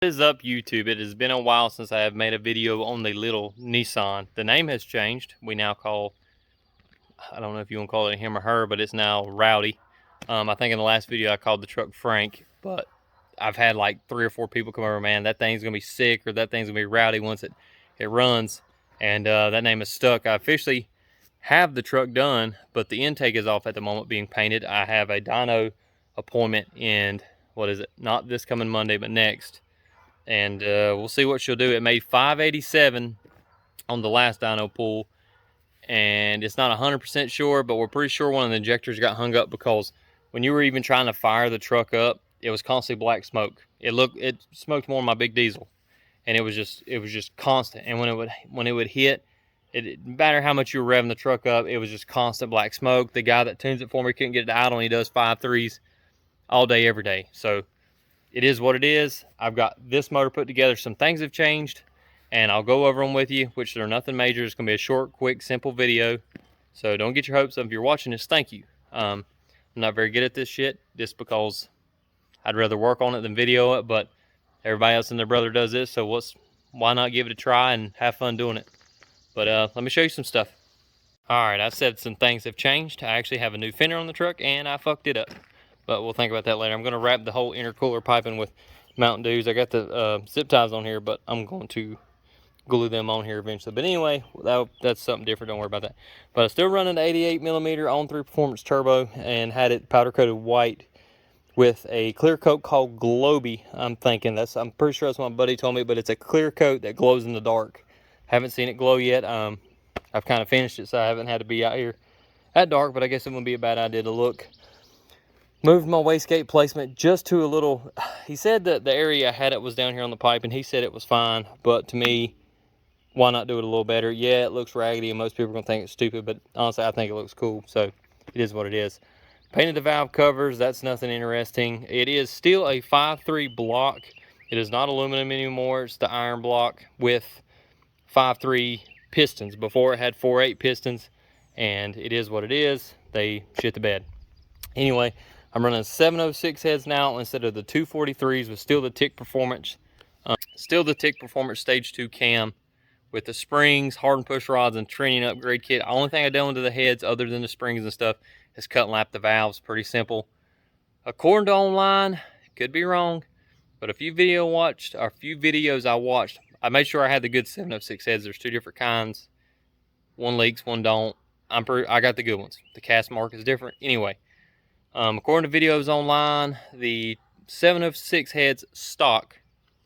What is up, YouTube? It has been a while since I have made a video on the little Nissan. The name has changed. We now call, I don't know if you want to call it him or her, but it's now Rowdy. I think in the last video I called the truck Frank, but I've had like 3 or 4 people come over, man, that thing's going to be sick, or that thing's going to be rowdy once it runs. And that name is stuck. I officially have the truck done, but the intake is off at the moment being painted. I have a dyno appointment in, what is it? Not this coming Monday, but next. And we'll see what she'll do. It made 587 on the last dyno pull, and it's not 100% sure, but we're pretty sure one of the injectors got hung up, because when you were even trying to fire the truck up, it was constantly black smoke. It smoked more than my big diesel, and it was just constant. And when it would hit, it didn't matter how much you were revving the truck up, it was just constant black smoke. The guy that tunes it for me couldn't get it out on. He does 5.3s all day, every day. So it is what it is. I've got this motor put together. Some things have changed, and I'll go over them with you, which they're nothing major. It's going to be a short, quick, simple video. So don't get your hopes up. If you're watching this, thank you. I'm not very good at this shit, just because I'd rather work on it than video it, but everybody else and their brother does this, so why not give it a try and have fun doing it? But let me show you some stuff. Alright, I said some things have changed. I actually have a new fender on the truck, and I fucked it up. But we'll think about that later. I'm going to wrap the whole intercooler piping with Mountain Dews. I got the zip ties on here, but I'm going to glue them on here eventually. But anyway, that's something different. Don't worry about that. But I still running the 88mm on-3 Performance Turbo, and had it powder-coated white with a clear coat called Globy. I'm pretty sure that's what my buddy told me, but it's a clear coat that glows in the dark. Haven't seen it glow yet. I've kind of finished it, so I haven't had to be out here at dark, but I guess it wouldn't be a bad idea to look. Moved my wastegate placement just to a little. He said that the area I had it was down here on the pipe, and he said it was fine, but to me, why not do it a little better? Yeah, it looks raggedy, and most people are going to think it's stupid, but honestly, I think it looks cool, so it is what it is. Painted the valve covers. That's nothing interesting. It is still a 5.3 block. It is not aluminum anymore. It's the iron block with 5.3 pistons. Before, it had 4.8 pistons, and it is what it is. They shit the bed. Anyway, I'm running 706 heads now instead of the 243s, with still the Tick Performance, Stage 2 cam with the springs, hardened push rods, and training upgrade kit. The only thing I've done to the heads, other than the springs and stuff, is cut and lap the valves. Pretty simple. According to online, could be wrong, but a few videos I watched, I made sure I had the good 706 heads. There's 2 different kinds. One leaks, one don't. I got the good ones. The cast mark is different. Anyway. According to videos online, the 706 heads stock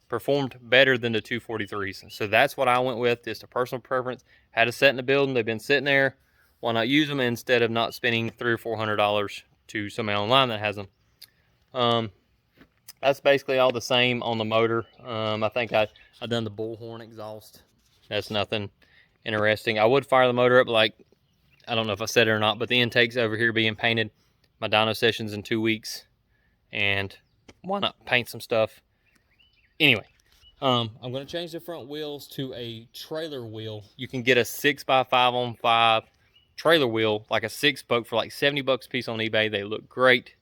performed better than the 243s. So that's what I went with. Just a personal preference. Had a set in the building. They've been sitting there. Why not use them instead of not spending $300 or $400 to somebody online that has them? That's basically all the same on the motor. I think I done the bullhorn exhaust. That's nothing interesting. I would fire the motor up, like, I don't know if I said it or not, but the intake's over here being painted. My dyno session's in 2 weeks, and why not paint some stuff? Anyway, I'm going to change the front wheels to a trailer wheel. You can get a 6x5-on-5 trailer wheel, like a 6-spoke, for like $70 a piece on eBay. They look great.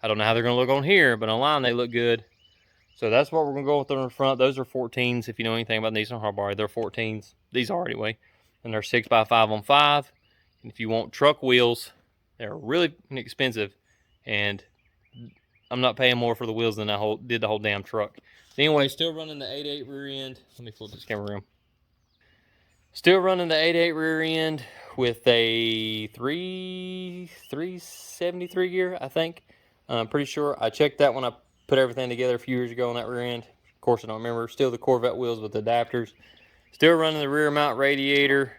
I don't know how they're going to look on here, but online they look good. So that's what we're going to go with on the front. Those are 14s. If you know anything about Nissan hardware, they're 14s. These are anyway. And they're 6x5-on-5. And if you want truck wheels, they're really inexpensive, and I'm not paying more for the wheels than I did the whole damn truck. Anyway, still running the 8.8 rear end. Let me flip this camera around. Still running the 8.8 rear end with a 373 gear, I think. I'm pretty sure. I checked that when I put everything together a few years ago on that rear end. Of course, I don't remember. Still the Corvette wheels with adapters. Still running the rear mount radiator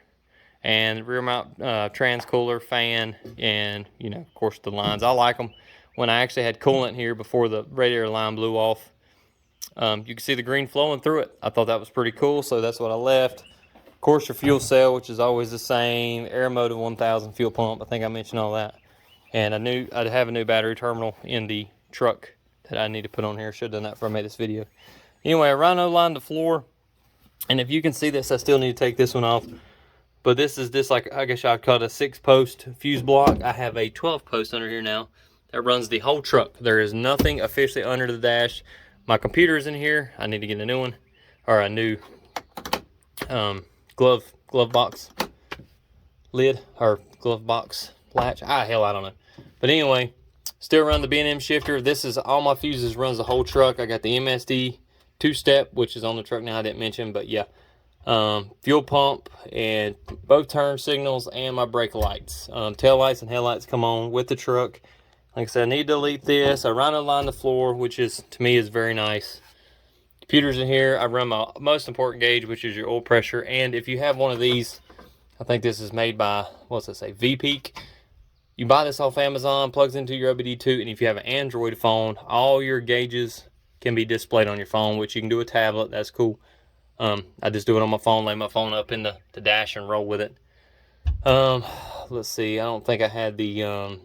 and rear mount transcooler fan, and of course the lines. I like them. When I actually had coolant here before the radiator line blew off, you can see the green flowing through it. I thought that was pretty cool, so that's what I left. Of course, your fuel cell, which is always the same. Air Motive 1000 fuel pump. I think I mentioned all that. And I knew I'd have a new battery terminal in the truck that I need to put on here. Should have done that before I made this video. Anyway, I rhino lined the floor, and if you can see this, I still need to take this one off. But this is like, I guess I'd call it a 6-post fuse block. I have a 12-post under here now that runs the whole truck. There is nothing officially under the dash My computer's in here. I need to get a new one, or a new glove box lid, or glove box latch. Hell, I don't know. But anyway, still run the B&M shifter. This is all my fuses, runs the whole truck. I got the MSD 2-step, which is on the truck now, I didn't mention, but yeah. Fuel pump and both turn signals and my brake lights. Tail lights and headlights come on with the truck. Like I said, I need to delete this. I run a line the floor, which is, to me, is very nice. Computer's in here. I run my most important gauge, which is your oil pressure. And if you have one of these, I think this is made by, what's it say, V-Peak. You buy this off Amazon, plugs into your OBD2, and if you have an Android phone, all your gauges can be displayed on your phone, which you can do a tablet. That's cool. I just do it on my phone, lay my phone up in the dash and roll with it. Let's see, I don't think I had the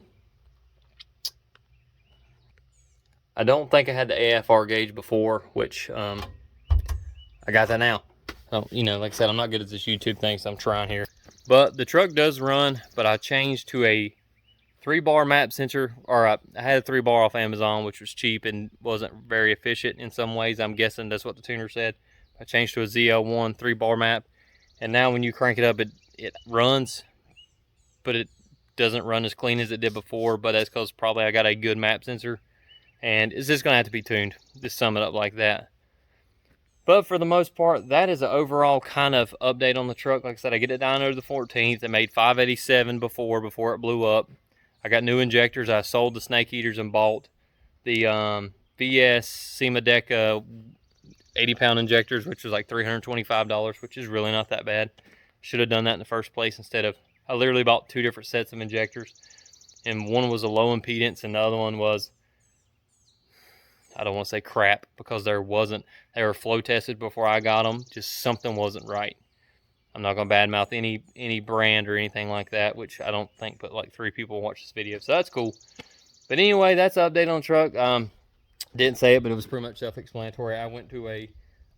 AFR gauge before, which I got that now. You know, like I said, I'm not good at this YouTube thing, so I'm trying here. But the truck does run, but I changed to a 3-bar map sensor, or I had a 3-bar off Amazon, which was cheap and wasn't very efficient in some ways. I'm guessing that's what the tuner said. I changed to a ZL1 3-bar map, and now when you crank it up, it runs, but it doesn't run as clean as it did before. But that's because probably I got a good map sensor, and it's just gonna have to be tuned. Just sum it up like that. But for the most part, that is an overall kind of update on the truck. Like I said, I get it down over the 14th. I made 587 before it blew up. I got new injectors. I sold the snake eaters and bought the VS SEMA Deca 80-pound injectors, which was like $325, which is really not that bad. Should have done that in the first place instead of, I literally bought 2 different sets of injectors, and one was a low impedance and the other one was, I don't want to say crap, because they were flow tested before I got them. Just something wasn't right. I'm not going to badmouth any brand or anything like that, which I don't think but like 3 people watch this video, so that's cool. But anyway, that's the update on the truck. Didn't say it, but it was pretty much self-explanatory. I went to a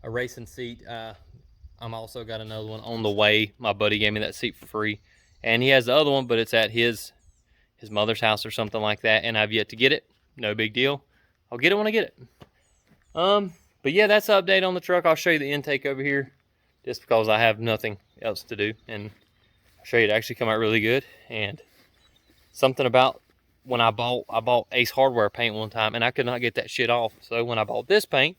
racing seat. I'm also got another one on the way. My buddy gave me that seat for free, and he has the other one, but it's at his mother's house or something like that, and I've yet to get it. No big deal. I'll get it when I get it. But yeah, that's the update on the truck. I'll show you the intake over here, just because I have nothing else to do, and I'll show you it actually come out really good. And something about when I bought Ace Hardware paint one time, and I could not get that shit off. So when I bought this paint,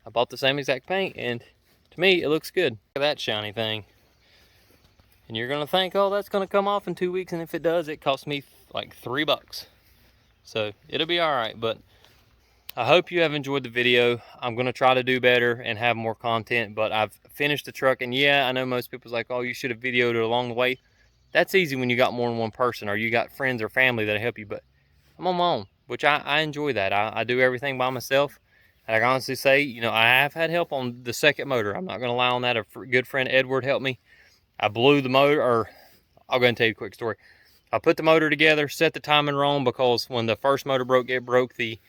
I bought the same exact paint, and to me, it looks good. Look at that shiny thing. And you're gonna think, oh, that's gonna come off in 2 weeks, and if it does, it cost me like $3. So it'll be all right. But I hope you have enjoyed the video. I'm gonna try to do better and have more content, but I've finished the truck, and yeah, I know most people's like, oh, you should have videoed it along the way. That's easy when you got more than one person, or you got friends or family that help you, but I'm on my own, which I enjoy that. I do everything by myself. And I can honestly say, you know, I have had help on the second motor. I'm not going to lie on that. A good friend, Edward, helped me. I blew the motor, or I'll go and tell you a quick story. I put the motor together, set the timing wrong, because when the first motor broke, it broke the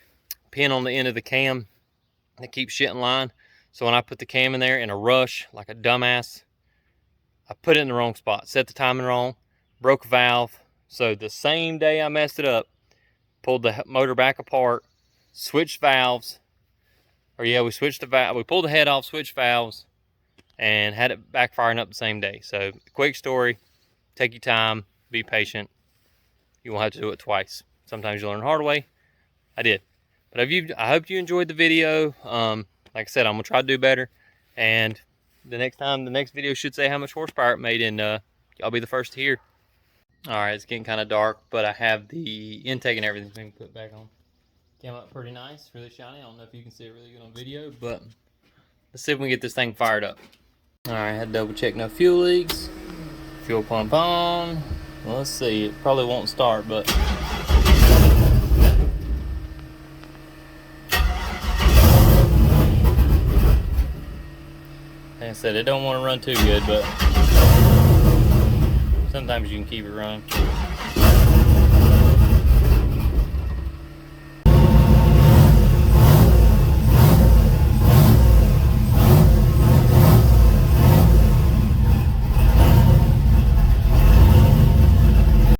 pin on the end of the cam that keeps shit in line. So when I put the cam in there in a rush, like a dumbass, I put it in the wrong spot, set the timing wrong, broke a valve. So the same day I messed it up, pulled the motor back apart, switched valves, or yeah, we switched the valve, we pulled the head off, switched valves, and had it back firing up the same day. So quick story, take your time, be patient. You won't have to do it twice. Sometimes you learn the hard way. I did. But I hope you enjoyed the video. Like I said, I'm gonna try to do better, and the next video should say how much horsepower it made, and y'all be the first to hear. All right, it's getting kind of dark, but I have the intake and everything been put back on. Came up pretty nice, really shiny. I don't know if you can see it really good on video, but let's see if we can get this thing fired up. All right, I had to double check no fuel leaks. Fuel pump on. Well, let's see, it probably won't start, but like I said, it don't want to run too good, but sometimes you can keep it running.